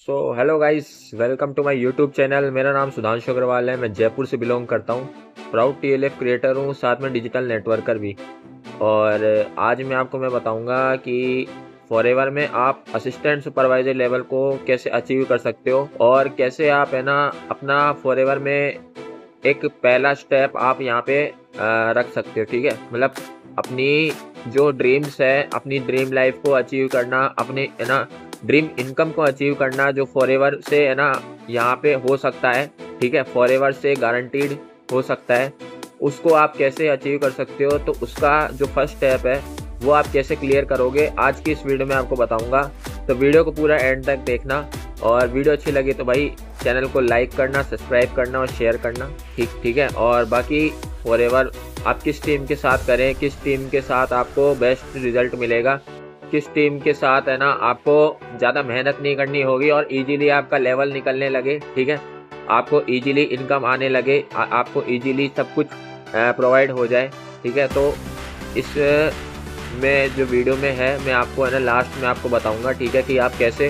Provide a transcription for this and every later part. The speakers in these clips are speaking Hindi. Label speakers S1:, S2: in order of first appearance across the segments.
S1: Hello guys, welcome to my YouTube channel. मेरा नाम सुधांशु अग्रवाल है। मैं जयपुर से बिलोंग करता हूँ। प्राउड टीएलएफ क्रिएटर हूँ, साथ में डिजिटल नेटवर्कर भी। और आज मैं बताऊँगा कि फॉरएवर में आप असिस्टेंट सुपरवाइजर लेवल को कैसे अचीव कर सकते हो और कैसे आप है ना अपना फॉरएवर में एक पहला स्टेप आप यहाँ पे रख सकते हो। ठीक है, मतलब अपनी जो ड्रीम्स है, अपनी ड्रीम लाइफ को अचीव करना, अपने है ना ड्रीम इनकम को अचीव करना, जो फॉरएवर से है ना यहाँ पे हो सकता है। ठीक है, फॉरएवर से गारंटीड हो सकता है। उसको आप कैसे अचीव कर सकते हो, तो उसका जो फर्स्ट स्टेप है वो आप कैसे क्लियर करोगे, आज की इस वीडियो में आपको बताऊंगा। तो वीडियो को पूरा एंड तक देखना, और वीडियो अच्छी लगी तो भाई चैनल को लाइक करना, सब्सक्राइब करना और शेयर करना। ठीक है। और बाकी फॉरएवर आप किस टीम के साथ करें, किस टीम के साथ आपको बेस्ट रिजल्ट मिलेगा, किस टीम के साथ है ना आपको ज़्यादा मेहनत नहीं करनी होगी और इजीली आपका लेवल निकलने लगे। ठीक है, आपको इजीली इनकम आने लगे, आपको इजीली सब कुछ प्रोवाइड हो जाए। ठीक है, तो इस में जो वीडियो में है मैं आपको है ना लास्ट में आपको बताऊंगा। ठीक है, कि आप कैसे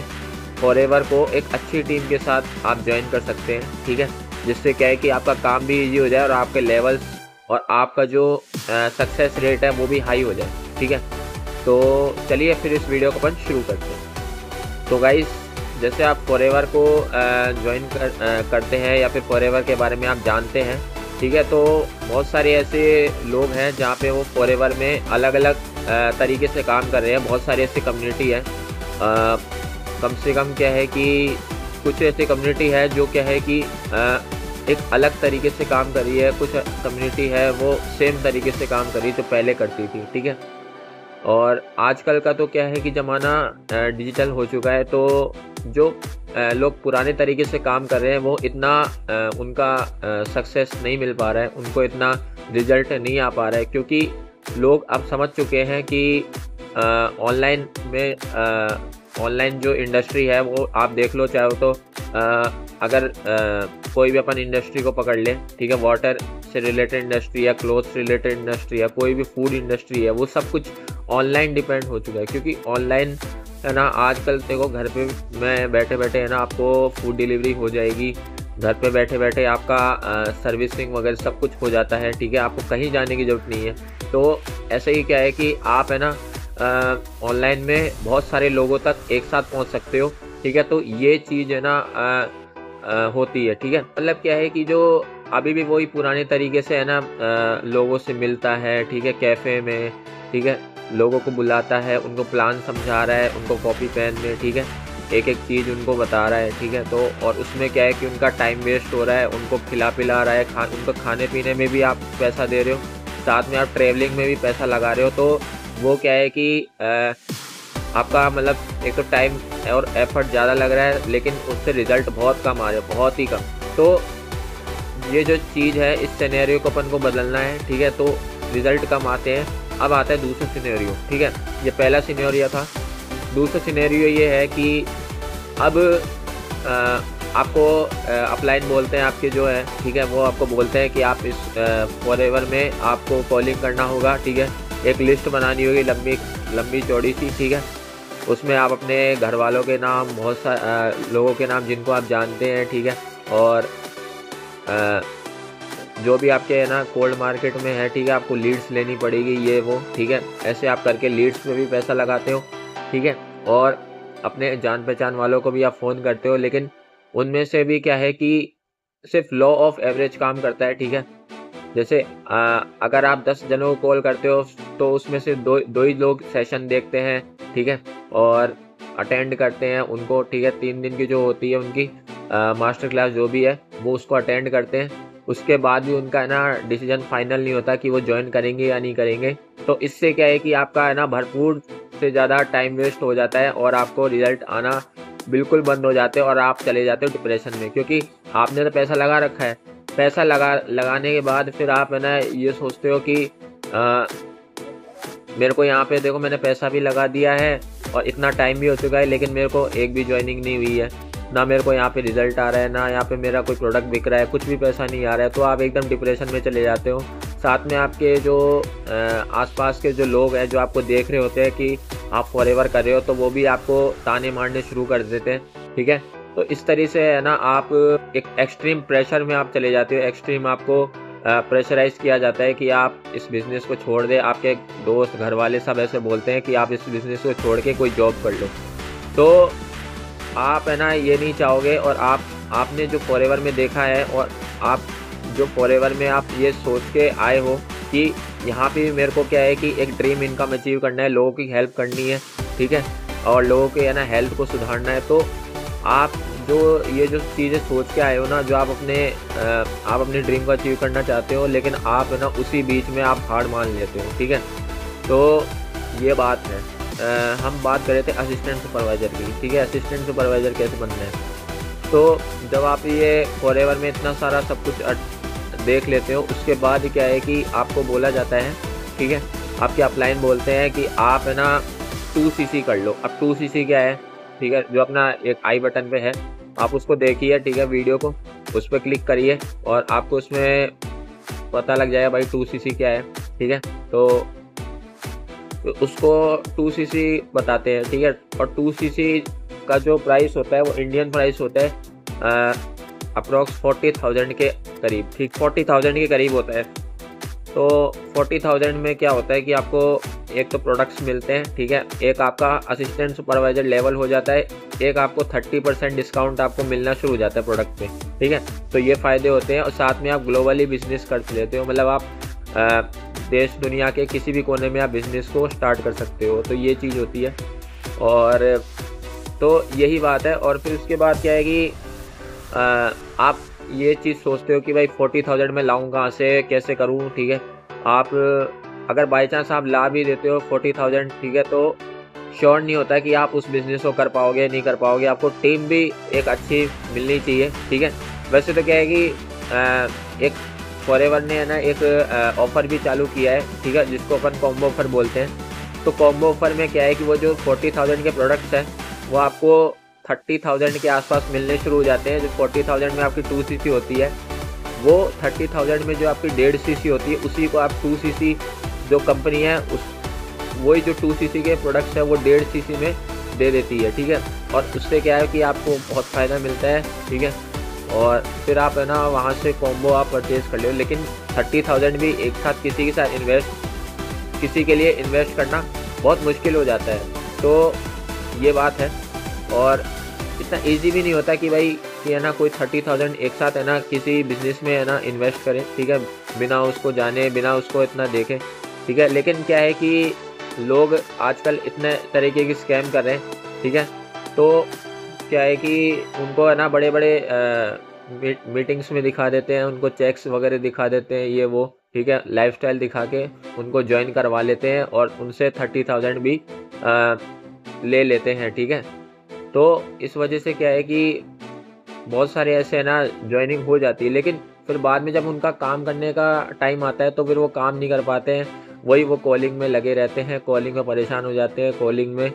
S1: फॉरएवर को एक अच्छी टीम के साथ आप ज्वाइन कर सकते हैं। ठीक है, जिससे क्या है कि आपका काम भी इजी हो जाए और आपके लेवल्स और आपका जो सक्सेस रेट है वो भी हाई हो जाए। ठीक है, तो चलिए फिर इस वीडियो को अपन शुरू करते हैं। तो गाइस, जैसे आप फॉरएवर को ज्वाइन करते हैं या फिर फॉरएवर के बारे में आप जानते हैं। ठीक है, तो बहुत सारे ऐसे लोग हैं जहाँ पे वो फॉरएवर में अलग अलग तरीके से काम कर रहे हैं। बहुत सारी ऐसी कम्युनिटी है, कम से कम क्या है कि कुछ ऐसी कम्युनिटी है जो क्या है कि एक अलग तरीके से काम कर रही है, कुछ कम्युनिटी है वो सेम तरीके से काम कर रही है जो पहले करती थी। ठीक है, और आजकल का तो क्या है कि ज़माना डिजिटल हो चुका है, तो जो लोग पुराने तरीके से काम कर रहे हैं वो इतना उनका सक्सेस नहीं मिल पा रहा है, उनको इतना रिजल्ट नहीं आ पा रहा है, क्योंकि लोग अब समझ चुके हैं कि ऑनलाइन में ऑनलाइन जो इंडस्ट्री है वो आप देख लो चाहो तो अगर कोई भी अपन इंडस्ट्री को पकड़ ले। ठीक है, वाटर से रिलेटेड इंडस्ट्री है, क्लोथ से रिलेटेड इंडस्ट्री है, कोई भी फूड इंडस्ट्री है, वो सब कुछ ऑनलाइन डिपेंड हो चुका है। क्योंकि ऑनलाइन है ना आजकल देखो घर पे मैं बैठे बैठे है ना आपको फूड डिलीवरी हो जाएगी, घर पे बैठे बैठे आपका सर्विसिंग वगैरह सब कुछ हो जाता है। ठीक है, आपको कहीं जाने की ज़रूरत नहीं है। तो ऐसे ही क्या है कि आप है ना ऑनलाइन में बहुत सारे लोगों तक एक साथ पहुंच सकते हो। ठीक है, तो ये चीज़ है ना होती है। ठीक है, मतलब क्या है कि जो अभी भी वही पुराने तरीके से है ना लोगों से मिलता है। ठीक है, कैफ़े में, ठीक है, लोगों को बुलाता है, उनको प्लान समझा रहा है, उनको कॉपी पेन में, ठीक है, एक एक चीज़ उनको बता रहा है। ठीक है, तो और उसमें क्या है कि उनका टाइम वेस्ट हो रहा है, उनको खिला पिला रहा है, उनको खाने पीने में भी आप पैसा दे रहे हो, साथ में आप ट्रैवलिंग में भी पैसा लगा रहे हो। तो वो क्या है कि आपका मतलब एक तो टाइम और एफर्ट ज़्यादा लग रहा है, लेकिन उससे रिज़ल्ट बहुत कम आ रहे हैं, बहुत ही कम। तो ये जो चीज़ है, इस सिनेरियो को अपन को बदलना है। ठीक है, तो रिज़ल्ट कम आते हैं। अब आता है दूसरा सिनेरियो। ठीक है, ये पहला सिनेरियो था। दूसरा सिनेरियो ये है कि अब आपको अपलाइन बोलते हैं आपके जो है, ठीक है, वो आपको बोलते हैं कि आप इस फॉरएवर में आपको कॉलिंग करना होगा। ठीक है, एक लिस्ट बनानी होगी लंबी चौड़ी सी। ठीक है, उसमें आप अपने घर वालों के नाम, बहुत सारे लोगों के नाम जिनको आप जानते हैं, ठीक है, और जो भी आपके है ना कोल्ड मार्केट में है, ठीक है, आपको लीड्स लेनी पड़ेगी, ये वो। ठीक है, ऐसे आप करके लीड्स पे भी पैसा लगाते हो। ठीक है, और अपने जान पहचान वालों को भी आप फ़ोन करते हो, लेकिन उनमें से भी क्या है कि सिर्फ लॉ ऑफ एवरेज काम करता है। ठीक है, जैसे अगर आप 10 जनों को कॉल करते हो तो उसमें से दो ही लोग सेशन देखते हैं। ठीक है, और अटेंड करते हैं उनको। ठीक है, 3 दिन की जो होती है उनकी मास्टर क्लास जो भी है वो उसको अटेंड करते हैं। उसके बाद भी उनका है ना डिसीजन फाइनल नहीं होता कि वो ज्वाइन करेंगे या नहीं करेंगे। तो इससे क्या है कि आपका है ना भरपूर से ज़्यादा टाइम वेस्ट हो जाता है और आपको रिजल्ट आना बिल्कुल बंद हो जाते हैं और आप चले जाते हो डिप्रेशन में, क्योंकि आपने तो पैसा लगा रखा है। पैसा लगाने के बाद फिर आप है ना ये सोचते हो कि मेरे को यहाँ पे देखो मैंने पैसा भी लगा दिया है और इतना टाइम भी हो चुका है, लेकिन मेरे को एक भी ज्वाइनिंग नहीं हुई है, ना मेरे को यहाँ पे रिजल्ट आ रहा है, ना यहाँ पे मेरा कोई प्रोडक्ट बिक रहा है, कुछ भी पैसा नहीं आ रहा है। तो आप एकदम डिप्रेशन में चले जाते हो। साथ में आपके जो आसपास के जो लोग हैं जो आपको देख रहे होते हैं कि आप फॉरएवर कर रहे हो, तो वो भी आपको ताने मारने शुरू कर देते हैं। ठीक है, तो इस तरह से है ना आप एक एक्सट्रीम प्रेशर में आप चले जाते हो, एक्सट्रीम आपको प्रेशराइज किया जाता है कि आप इस बिज़नेस को छोड़ दें। आपके दोस्त, घर वाले सब ऐसे बोलते हैं कि आप इस बिज़नेस को छोड़ के कोई जॉब कर लो। तो आप है ना ये नहीं चाहोगे, और आपने जो फॉरएवर में देखा है, और आप जो फॉरएवर में आप ये सोच के आए हो कि यहाँ पे मेरे को क्या है कि एक ड्रीम इनकम अचीव करना है, लोगों की हेल्प करनी है, ठीक है, और लोगों के है ना हेल्थ को सुधारना है। तो आप जो ये जो चीज़ें सोच के आए हो ना, जो आप अपने ड्रीम को अचीव करना चाहते हो, लेकिन आप है ना उसी बीच में आप हार मान लेते हो, ठीक है। तो ये बात है। हम बात कर रहे थे असिस्टेंट सुपरवाइज़र की, ठीक है। असिस्टेंट सुपरवाइज़र कैसे बनना है? तो जब आप ये फॉरएवर में इतना सारा सब कुछ देख लेते हो, उसके बाद क्या है कि आपको बोला जाता है, ठीक है, आपके अपलाइन बोलते हैं कि आप है ना 2cc कर लो। अब 2cc क्या है, ठीक है, जो अपना एक आई बटन पे है, आप उसको देखिए, ठीक है, वीडियो को उस पर क्लिक करिए और आपको उसमें पता लग जाएगा भाई 2cc क्या है, ठीक है। तो उसको 2cc बताते हैं, ठीक है। और 2cc का जो प्राइस होता है वो इंडियन प्राइस होता है अप्रॉक्स 40,000 के करीब, ठीक, 40,000 के करीब होता है। तो 40,000 में क्या होता है कि आपको एक तो प्रोडक्ट्स मिलते हैं, ठीक है, एक आपका असिस्टेंट सुपरवाइज़र लेवल हो जाता है, एक आपको 30% डिस्काउंट आपको मिलना शुरू हो जाता है प्रोडक्ट पे, ठीक है। तो ये फ़ायदे होते हैं, और साथ में आप ग्लोबली बिजनेस कर लेते हो, मतलब आप देश दुनिया के किसी भी कोने में आप बिज़नेस को स्टार्ट कर सकते हो। तो ये चीज़ होती है, और तो यही बात है। और फिर उसके बाद क्या है कि आप ये चीज़ सोचते हो कि भाई 40,000 में लाऊं कहाँ से, कैसे करूं, ठीक है। आप अगर बाई चांस आप ला भी देते हो 40,000, ठीक है, तो श्योर नहीं होता कि आप उस बिज़नेस को कर पाओगे, नहीं कर पाओगे। आपको टीम भी एक अच्छी मिलनी चाहिए, ठीक है। वैसे तो क्या है कि एक फॉरएवर ने है ना एक ऑफ़र भी चालू किया है, ठीक है, जिसको अपन कॉम्बो ऑफ़र बोलते हैं। तो कॉम्बो ऑफ़र में क्या है कि वो जो 40,000 के प्रोडक्ट्स हैं वो आपको 30,000 के आसपास मिलने शुरू हो जाते हैं। जो 40,000 में आपकी 2cc होती है, वो 30,000 में जो आपकी 1.5cc होती है, उसी को आप 2cc जो कंपनी है वही जो 2cc के प्रोडक्ट्स हैं वो 1.5cc में दे देती है, ठीक है। और उससे क्या है कि आपको बहुत फ़ायदा मिलता है, ठीक है। और फिर आप है ना वहाँ से कॉम्बो आप परचेज़ कर लो। लेकिन 30,000 भी एक साथ किसी के लिए इन्वेस्ट करना बहुत मुश्किल हो जाता है। तो ये बात है, और इतना इजी भी नहीं होता कि भाई कि है ना कोई 30,000 एक साथ है ना किसी बिज़नेस में है ना इन्वेस्ट करे, ठीक है, बिना उसको जाने, बिना उसको इतना देखे, ठीक है। लेकिन क्या है कि लोग आजकल इतने तरीके की स्कैम कर रहे हैं, ठीक है। तो क्या है कि उनको है ना बड़े बड़े मीटिंग्स में दिखा देते हैं, उनको चेक्स वगैरह दिखा देते हैं, ये वो, ठीक है, लाइफस्टाइल दिखा के उनको ज्वाइन करवा लेते हैं और उनसे 30,000 भी ले लेते हैं, ठीक है। तो इस वजह से क्या है कि बहुत सारे ऐसे है ना ज्वाइनिंग हो जाती है, लेकिन फिर बाद में जब उनका काम करने का टाइम आता है तो फिर वो काम नहीं कर पाते हैं, वही वो कॉलिंग में लगे रहते हैं, कॉलिंग में परेशान हो जाते हैं। कॉलिंग में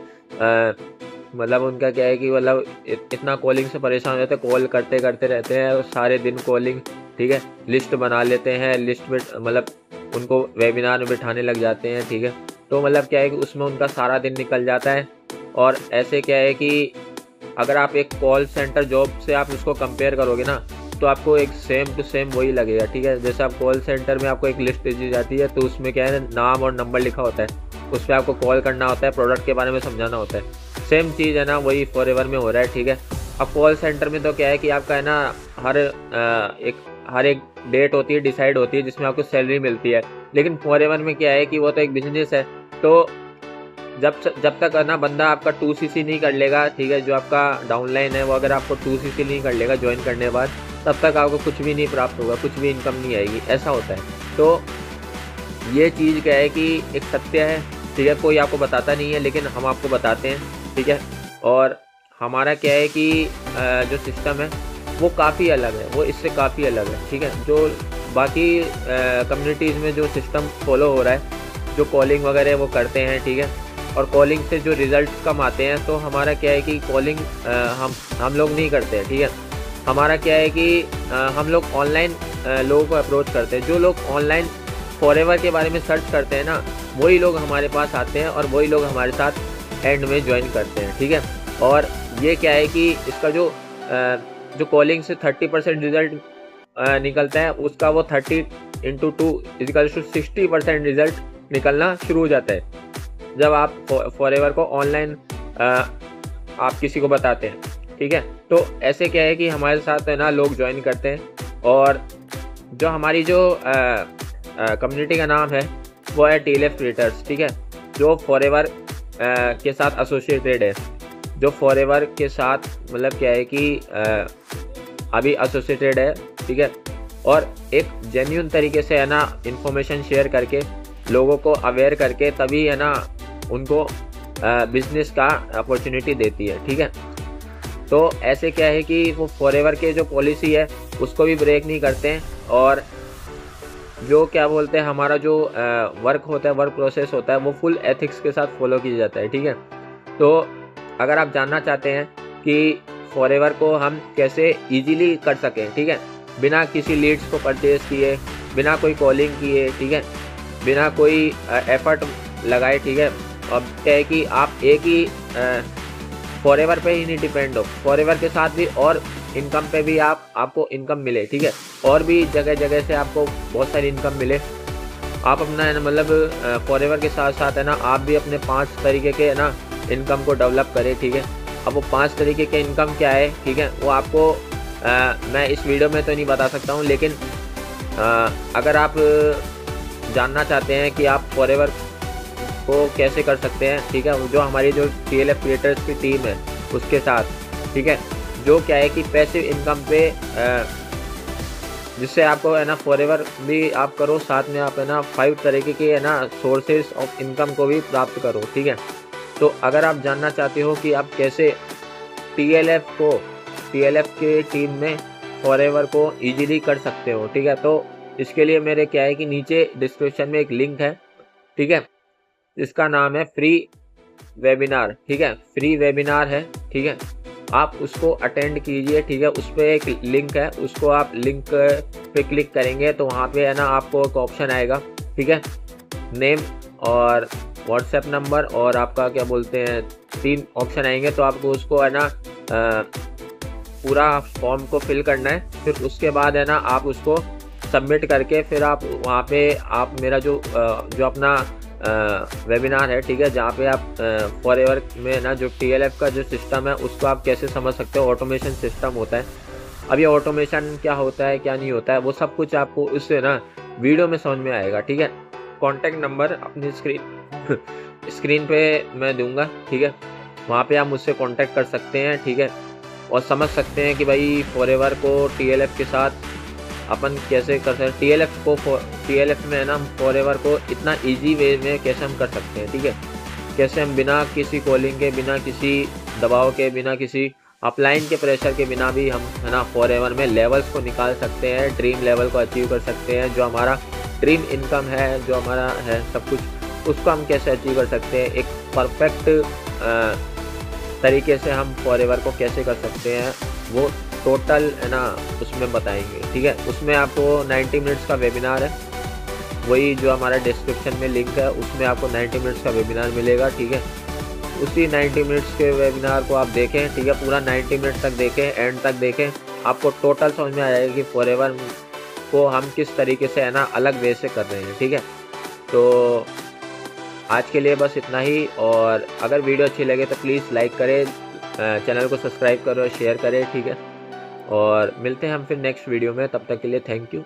S1: मतलब उनका क्या है कि मतलब इतना कॉलिंग से परेशान हो जाते हैं, कॉल करते करते रहते हैं सारे दिन कॉलिंग, ठीक है, लिस्ट बना लेते हैं, लिस्ट में मतलब उनको वेबिनार में बिठाने लग जाते हैं, ठीक है। तो मतलब क्या है कि उसमें उनका सारा दिन निकल जाता है। और ऐसे क्या है कि अगर आप एक कॉल सेंटर जॉब से आप उसको कंपेयर करोगे ना, तो आपको एक सेम टू सेम वही लगेगा, ठीक है। जैसे आप कॉल सेंटर में आपको एक लिस्ट दी जाती है, तो उसमें क्या है नाम और नंबर लिखा होता है, उस पर आपको कॉल करना होता है, प्रोडक्ट के बारे में समझाना होता है। सेम चीज़ है ना वही फॉरएवर में हो रहा है, ठीक है। अब कॉल सेंटर में तो क्या है कि आपका है ना हर एक डेट होती है, डिसाइड होती है, जिसमें आपको सैलरी मिलती है। लेकिन फॉरएवर में क्या है कि वो तो एक बिजनेस है, तो जब तक ना बंदा आपका 2cc नहीं कर लेगा, ठीक है, जो आपका डाउनलाइन है वो अगर आपको 2cc नहीं कर लेगा ज्वाइन करने के बाद, तब तक आपको कुछ भी नहीं प्राप्त होगा, कुछ भी इनकम नहीं आएगी, ऐसा होता है। तो ये चीज़ क्या है कि एक सत्य है, ठीक है, कोई आपको बताता नहीं है, लेकिन हम आपको बताते हैं, ठीक है। और हमारा क्या है कि जो सिस्टम है वो काफ़ी अलग है, वो इससे काफ़ी अलग है, ठीक है। जो बाकी कम्युनिटीज़ में जो सिस्टम फॉलो हो रहा है, जो कॉलिंग वगैरह वो करते हैं, ठीक है, और कॉलिंग से जो रिज़ल्ट कम आते हैं, तो हमारा क्या है कि कॉलिंग हम लोग नहीं करते हैं, ठीक है। हमारा क्या है कि हम लोग ऑनलाइन लोगों को अप्रोच करते हैं। जो लोग ऑनलाइन फॉरएवर के बारे में सर्च करते हैं ना, वही लोग हमारे पास आते हैं और वही लोग हमारे साथ एंड में ज्वाइन करते हैं, ठीक है। और ये क्या है कि इसका जो जो कॉलिंग से 30% रिजल्ट निकलता है, उसका वो 30 × 2 = 60% रिजल्ट निकलना शुरू हो जाता है जब आप फॉरएवर को ऑनलाइन आप किसी को बताते हैं। ठीक है, तो ऐसे क्या है कि हमारे साथ है ना लोग ज्वाइन करते हैं, और जो हमारी जो कम्युनिटी का नाम है वो है TLF क्रिएटर्स। ठीक है, जो फॉरएवर के साथ एसोसिएटेड है, जो फॉरएवर के साथ मतलब क्या है कि अभी एसोसिएटेड है। ठीक है, और एक जेन्युइन तरीके से है ना इंफॉर्मेशन शेयर करके लोगों को अवेयर करके तभी है ना उनको बिजनेस का अपॉर्चुनिटी देती है। ठीक है, तो ऐसे क्या है कि वो फॉरएवर के जो पॉलिसी है उसको भी ब्रेक नहीं करते हैं, और जो क्या बोलते हैं हमारा जो वर्क होता है, वर्क प्रोसेस होता है, वो फुल एथिक्स के साथ फॉलो किया जाता है। ठीक है, तो अगर आप जानना चाहते हैं कि फॉरएवर को हम कैसे इजीली कर सकें, ठीक है, बिना किसी लीड्स को परचेज किए, बिना कोई कॉलिंग किए, ठीक है, बिना कोई एफर्ट लगाए। ठीक है, अब क्या है कि आप एक ही फॉरएवर पे ही नहीं डिपेंड हो, फॉरएवर के साथ भी और इनकम पे भी आपको इनकम मिले। ठीक है, और भी जगह जगह से आपको बहुत सारी इनकम मिले। आप अपना है ना मतलब फॉरएवर के साथ साथ है ना आप भी अपने 5 तरीके के है ना इनकम को डेवलप करें। ठीक है, अब वो 5 तरीके के इनकम क्या है, ठीक है, वो आपको मैं इस वीडियो में तो नहीं बता सकता हूँ, लेकिन अगर आप जानना चाहते हैं कि आप फॉरएवर को कैसे कर सकते हैं, ठीक है, जो हमारी जो TLF क्रिएटर्स की टीम है उसके साथ, ठीक है, जो क्या है कि पैसिव इनकम पे जिससे आपको है ना फॉरएवर भी आप करो, साथ में आप है ना 5 तरीके के है ना सोर्सेज ऑफ इनकम को भी प्राप्त करो। ठीक है, तो अगर आप जानना चाहते हो कि आप कैसे TLF के टीम में फॉरएवर को इजीली कर सकते हो, ठीक है, तो इसके लिए मेरे क्या है कि नीचे डिस्क्रिप्शन में एक लिंक है। ठीक है, इसका नाम है फ्री वेबिनार। ठीक है, फ्री वेबिनार है। ठीक है, आप उसको अटेंड कीजिए। ठीक है, उस पर एक लिंक है, उसको आप लिंक पे क्लिक करेंगे तो वहाँ पे है ना आपको एक ऑप्शन आएगा। ठीक है, नेम और व्हाट्सएप नंबर और आपका क्या बोलते हैं 3 ऑप्शन आएंगे, तो आपको उसको है ना पूरा फॉर्म को फिल करना है। फिर उसके बाद है ना आप उसको सबमिट करके फिर आप वहाँ पे आप मेरा जो अपना वेबिनार है, ठीक है, जहाँ पे आप फॉरएवर में ना जो TLF का जो सिस्टम है उसको आप कैसे समझ सकते हो, ऑटोमेशन सिस्टम होता है। अब ये ऑटोमेशन क्या होता है क्या नहीं होता है वो सब कुछ आपको उससे ना वीडियो में समझ में आएगा। ठीक है, कॉन्टैक्ट नंबर अपनी स्क्रीन पे मैं दूंगा। ठीक है, वहाँ पे आप मुझसे कॉन्टैक्ट कर सकते हैं। ठीक है, और समझ सकते हैं कि भाई फॉरएवर को TLF के साथ अपन कैसे कर सकते हैं, TLF में है ना फॉरएवर को इतना इजी वे में कैसे हम कर सकते हैं। ठीक है, कैसे हम बिना किसी कॉलिंग के, बिना किसी दबाव के, बिना किसी अपलाइन के प्रेशर के बिना भी हम है ना फॉरएवर में लेवल्स को निकाल सकते हैं, ड्रीम लेवल को अचीव कर सकते हैं। जो हमारा ड्रीम इनकम है, जो हमारा है सब कुछ, उसको हम कैसे अचीव कर सकते हैं, एक परफेक्ट तरीके से हम फॉरएवर को कैसे कर सकते हैं, वो टोटल है ना उसमें बताएंगे। ठीक है, उसमें आपको 90 मिनट्स का वेबिनार है, वही जो हमारा डिस्क्रिप्शन में लिंक है उसमें आपको 90 मिनट्स का वेबिनार मिलेगा। ठीक है, उसी 90 मिनट्स के वेबिनार को आप देखें। ठीक है, पूरा 90 मिनट तक देखें, एंड तक देखें, आपको टोटल समझ में आ जाएगा कि फॉरएवर को हम किस तरीके से है ना अलग वे से कर रहे हैं। ठीक है, तो आज के लिए बस इतना ही, और अगर वीडियो अच्छी लगे तो प्लीज़ लाइक करें, चैनल को सब्सक्राइब करो, शेयर करें। ठीक है, और मिलते हैं हम फिर नेक्स्ट वीडियो में, तब तक के लिए थैंक यू।